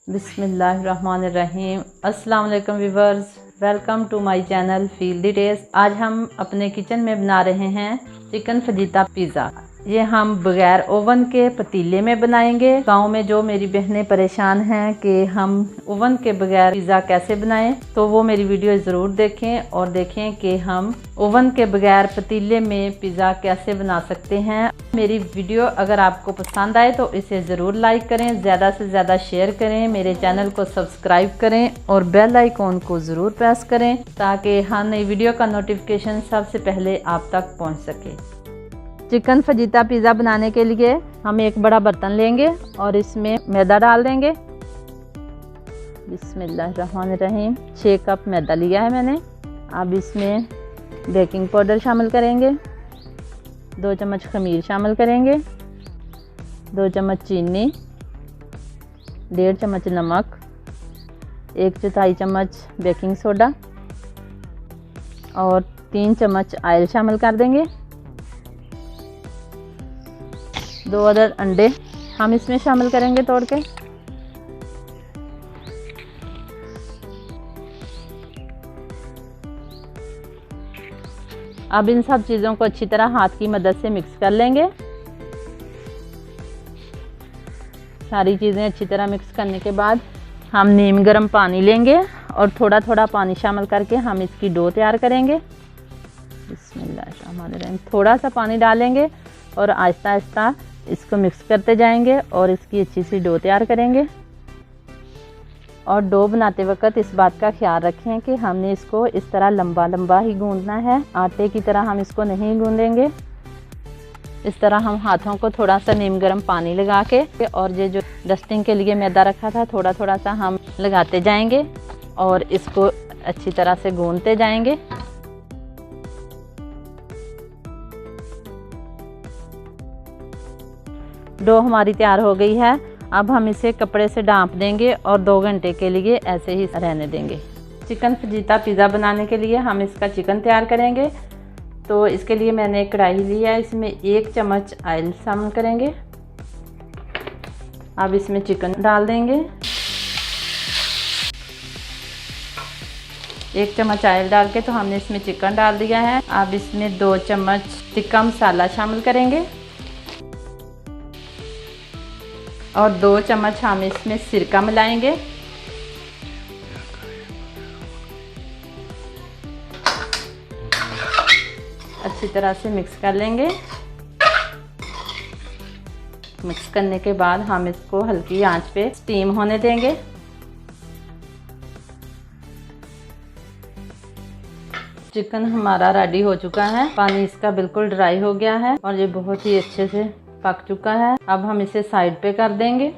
बिस्मिल्लाहिर्रहमानिर्रहीम। अस्सलाम वालेकुम viewers, welcome to my channel feel the taste. आज हम अपने किचन में बना रहे हैं चिकन फजीता पिज़्ज़ा। ये हम बगैर ओवन के पतीले में बनाएंगे। गांव में जो मेरी बहनें परेशान हैं कि हम ओवन के बगैर पिज़्ज़ा कैसे बनाएं, तो वो मेरी वीडियो ज़रूर देखें और देखें कि हम ओवन के बगैर पतीले में पिज़्ज़ा कैसे बना सकते हैं। मेरी वीडियो अगर आपको पसंद आए तो इसे ज़रूर लाइक करें, ज़्यादा से ज़्यादा शेयर करें, मेरे चैनल को सब्सक्राइब करें और बेल आइकॉन को ज़रूर प्रेस करें ताकि हर नई वीडियो का नोटिफिकेशन सबसे पहले आप तक पहुंच सके। चिकन फजीता पिज़्ज़ा बनाने के लिए हम एक बड़ा बर्तन लेंगे और इसमें मैदा डाल देंगे। बिस्मिल्लाहिर्रहमानिर्रहीम। 6 कप मैदा लिया है मैंने। अब इसमें बेकिंग पाउडर शामिल करेंगे, 2 चम्मच खमीर शामिल करेंगे, 2 चम्मच चीनी, 1.5 चम्मच नमक, 1/4 चम्मच बेकिंग सोडा और 3 चम्मच ऑयल शामिल कर देंगे। 2 अदर अंडे हम इसमें शामिल करेंगे तोड़ के। अब इन सब चीज़ों को अच्छी तरह हाथ की मदद से मिक्स कर लेंगे। सारी चीज़ें अच्छी तरह मिक्स करने के बाद हम नीम गर्म पानी लेंगे और थोड़ा थोड़ा पानी शामिल करके हम इसकी डो तैयार करेंगे। बिस्मिल्लाहिर्रहमानिर्रहीम। थोड़ा सा पानी डालेंगे और आहिस्ता आहिस्ता इसको मिक्स करते जाएंगे और इसकी अच्छी सी डो तैयार करेंगे। और डो बनाते वक्त इस बात का ख्याल रखें कि हमने इसको इस तरह लंबा लंबा ही गूंदना है, आटे की तरह हम इसको नहीं गूंदेंगे। इस तरह हम हाथों को थोड़ा सा नीम गर्म पानी लगा के और ये जो डस्टिंग के लिए मैदा रखा था थोड़ा थोड़ा सा हम लगाते जाएंगे और इसको अच्छी तरह से गूंदते जाएंगे। डो हमारी तैयार हो गई है। अब हम इसे कपड़े से ढाँप देंगे और 2 घंटे के लिए ऐसे ही रहने देंगे। चिकन फजीता पिज़्ज़ा बनाने के लिए हम इसका चिकन तैयार करेंगे। तो इसके लिए मैंने एक कढ़ाई ली है, इसमें 1 चम्मच ऑयल शामिल करेंगे। अब इसमें चिकन डाल देंगे। 1 चम्मच ऑयल डाल के तो हमने इसमें चिकन डाल दिया है। अब इसमें 2 चम्मच टिक्का मसाला शामिल करेंगे और 2 चम्मच हम इसमें सिरका मिलाएंगे। अच्छी तरह से मिक्स कर लेंगे। मिक्स करने के बाद हम इसको हल्की आंच पे स्टीम होने देंगे। चिकन हमारा रेडी हो चुका है, पानी इसका बिल्कुल ड्राई हो गया है और ये बहुत ही अच्छे से पक चुका है। अब हम इसे साइड पे कर देंगे।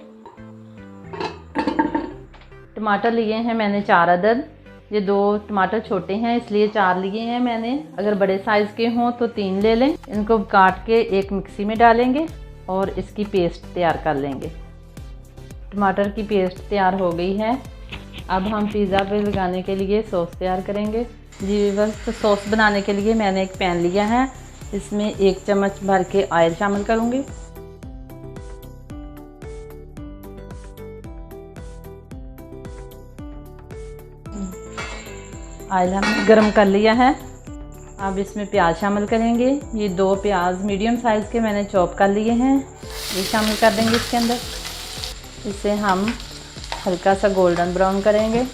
टमाटर लिए हैं मैंने 4 अदद। ये 2 टमाटर छोटे हैं इसलिए 4 लिए हैं मैंने। अगर बड़े साइज़ के हों तो 3 ले लें। इनको काट के एक मिक्सी में डालेंगे और इसकी पेस्ट तैयार कर लेंगे। टमाटर की पेस्ट तैयार हो गई है। अब हम पिज़्ज़ा पे लगाने के लिए सॉस तैयार करेंगे। जी बस, तो सॉस बनाने के लिए मैंने एक पैन लिया है, इसमें 1 चम्मच भर के ऑयल शामिल करूंगी। ऑयल हमने गरम कर लिया है। अब इसमें प्याज शामिल करेंगे। ये 2 प्याज मीडियम साइज़ के मैंने चॉप कर लिए हैं, ये शामिल कर देंगे इसके अंदर। इसे हम हल्का सा गोल्डन ब्राउन करेंगे।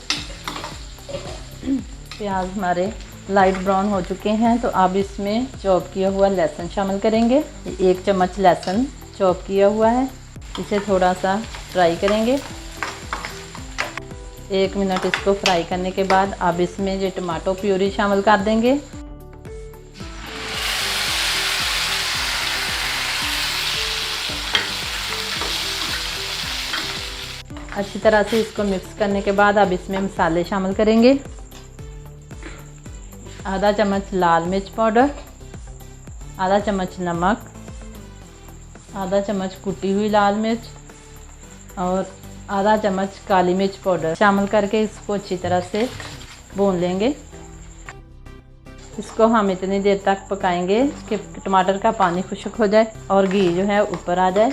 प्याज हमारे लाइट ब्राउन हो चुके हैं तो अब इसमें चॉप किया हुआ लहसुन शामिल करेंगे। 1 चम्मच लहसुन चॉप किया हुआ है, इसे थोड़ा सा फ्राई करेंगे। 1 मिनट इसको फ्राई करने के बाद अब इसमें ये टमाटो प्यूरी शामिल कर देंगे। अच्छी तरह से इसको मिक्स करने के बाद अब इसमें मसाले शामिल करेंगे। आधा चम्मच लाल मिर्च पाउडर, आधा चम्मच नमक, आधा चम्मच कुटी हुई लाल मिर्च और आधा चम्मच काली मिर्च पाउडर शामिल करके इसको अच्छी तरह से भून लेंगे। इसको हम इतनी देर तक पकाएंगे कि टमाटर का पानी खुश्क हो जाए और घी जो है ऊपर आ जाए।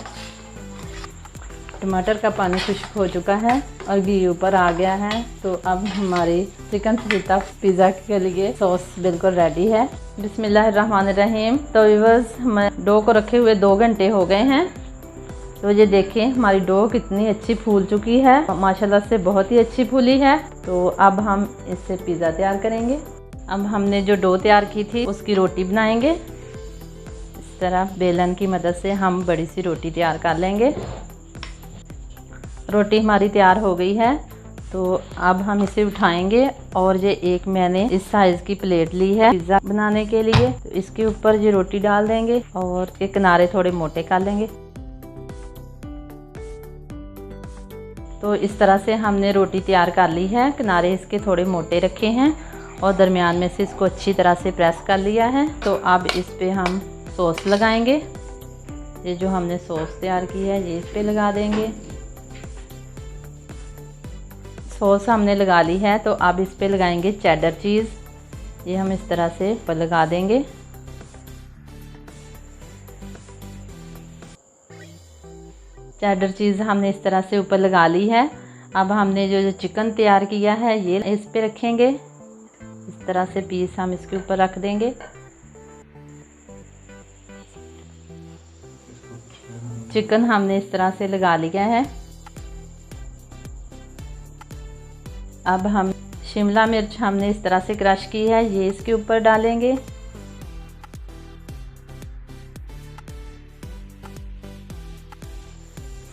टमाटर का पानी खुश्क हो चुका है और घी ऊपर आ गया है। तो अब हमारी चिकन फजीता पिज़्ज़ा के लिए सॉस बिल्कुल रेडी है। बिस्मिल्लाहिर्रहमानिर्रहीम। तो व्यूअर्स, डो को रखे हुए 2 घंटे हो गए हैं। तो ये देखें हमारी डो कितनी अच्छी फूल चुकी है, माशाल्लाह से बहुत ही अच्छी फूली है। तो अब हम इससे पिज़्ज़ा तैयार करेंगे। अब हमने जो डो तैयार की थी उसकी रोटी बनाएंगे। इस तरह बेलन की मदद से हम बड़ी सी रोटी तैयार कर लेंगे। रोटी हमारी तैयार हो गई है। तो अब हम इसे उठाएंगे और ये एक मैंने इस साइज़ की प्लेट ली है पिज़्ज़ा बनाने के लिए। तो इसके ऊपर ये रोटी डाल देंगे और ये किनारे थोड़े मोटे कर लेंगे। तो इस तरह से हमने रोटी तैयार कर ली है। किनारे इसके थोड़े मोटे रखे हैं और दरमियान में से इसको अच्छी तरह से प्रेस कर लिया है। तो अब इस पे हम सॉस लगाएंगे। ये जो हमने सॉस तैयार की है ये इस पे लगा देंगे। सॉस हमने लगा ली है। तो अब इस पे लगाएंगे चेडर चीज़। ये हम इस तरह से ऊपर लगा देंगे। चेडर चीज़ हमने इस तरह से ऊपर लगा ली है। अब हमने जो चिकन तैयार किया है ये इस पे रखेंगे। इस तरह से पीस हम इसके ऊपर रख देंगे। चिकन हमने इस तरह से लगा लिया है। अब हम शिमला मिर्च हमने इस तरह से क्रश की है, ये इसके ऊपर डालेंगे।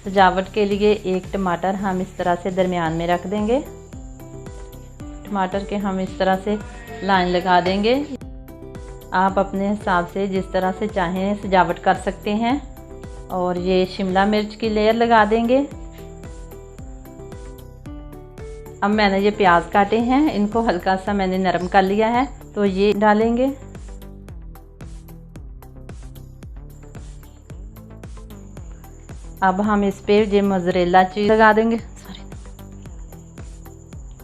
सजावट के लिए एक टमाटर हम इस तरह से दरमियान में रख देंगे। टमाटर के हम इस तरह से लाइन लगा देंगे। आप अपने हिसाब से जिस तरह से चाहें सजावट कर सकते हैं। और ये शिमला मिर्च की लेयर लगा देंगे। अब मैंने ये प्याज काटे हैं, इनको हल्का सा मैंने नरम कर लिया है। तो ये डालेंगे। अब हम इस पे ये मोज़रेला चीज़ लगा देंगे।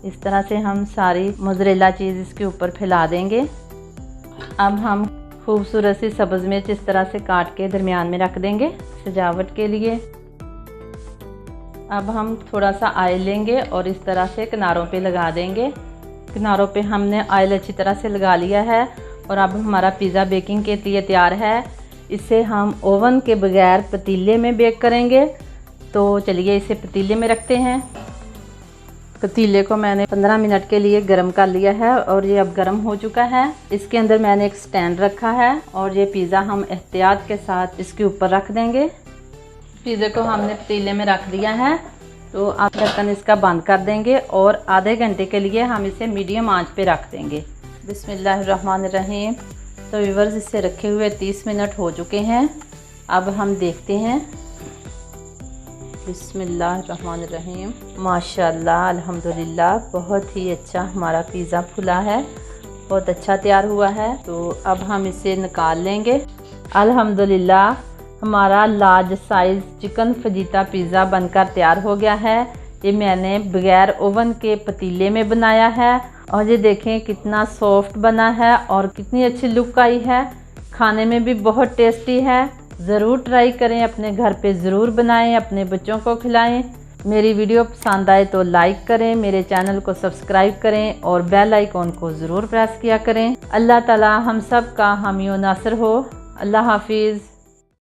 इस तरह से हम सारी मोज़रेला चीज़ इसके ऊपर फैला देंगे। अब हम खूबसूरत सी सब्ज़ मिर्च इस तरह से काट के दरमियान में रख देंगे सजावट के लिए। अब हम थोड़ा सा ऑयल लेंगे और इस तरह से किनारों पे लगा देंगे। किनारों पे हमने ऑयल अच्छी तरह से लगा लिया है। और अब हमारा पिज़्ज़ा बेकिंग के लिए तैयार है। इसे हम ओवन के बगैर पतीले में बेक करेंगे। तो चलिए इसे पतीले में रखते हैं। पतीले को मैंने 15 मिनट के लिए गर्म कर लिया है और ये अब गर्म हो चुका है। इसके अंदर मैंने एक स्टैंड रखा है और ये पिज़्ज़ा हम एहतियात के साथ इसके ऊपर रख देंगे। पिज़्ज़े को हमने पतीले में रख दिया है। तो आप ढक्कन इसका बंद कर देंगे और आधे घंटे के लिए हम इसे मीडियम आंच पे रख देंगे। बिस्मिल्लाहिर्रहमानिर्रहीम। तो व्यूअर्स, इसे रखे हुए 30 मिनट हो चुके हैं। अब हम देखते हैं। बिस्मिल्लाहिर्रहमानिर्रहीम। माशाल्लाह, अल्हम्दुलिल्लाह, बहुत ही अच्छा हमारा पिज़्ज़ा फुला है, बहुत अच्छा तैयार हुआ है। तो अब हम इसे निकाल लेंगे। अल्हम्दुलिल्लाह, हमारा large size chicken fajita pizza बनकर तैयार हो गया है। ये मैंने बगैर ओवन के पतीले में बनाया है और ये देखें कितना सॉफ्ट बना है और कितनी अच्छी लुक आई है। खाने में भी बहुत टेस्टी है। ज़रूर ट्राई करें, अपने घर पे ज़रूर बनाएं, अपने बच्चों को खिलाएं। मेरी वीडियो पसंद आए तो लाइक करें, मेरे चैनल को सब्सक्राइब करें और बेल आइकॉन को ज़रूर प्रेस किया करें। अल्लाह ताला हम सब का हामी व नासिर हो। अल्लाह हाफिज़।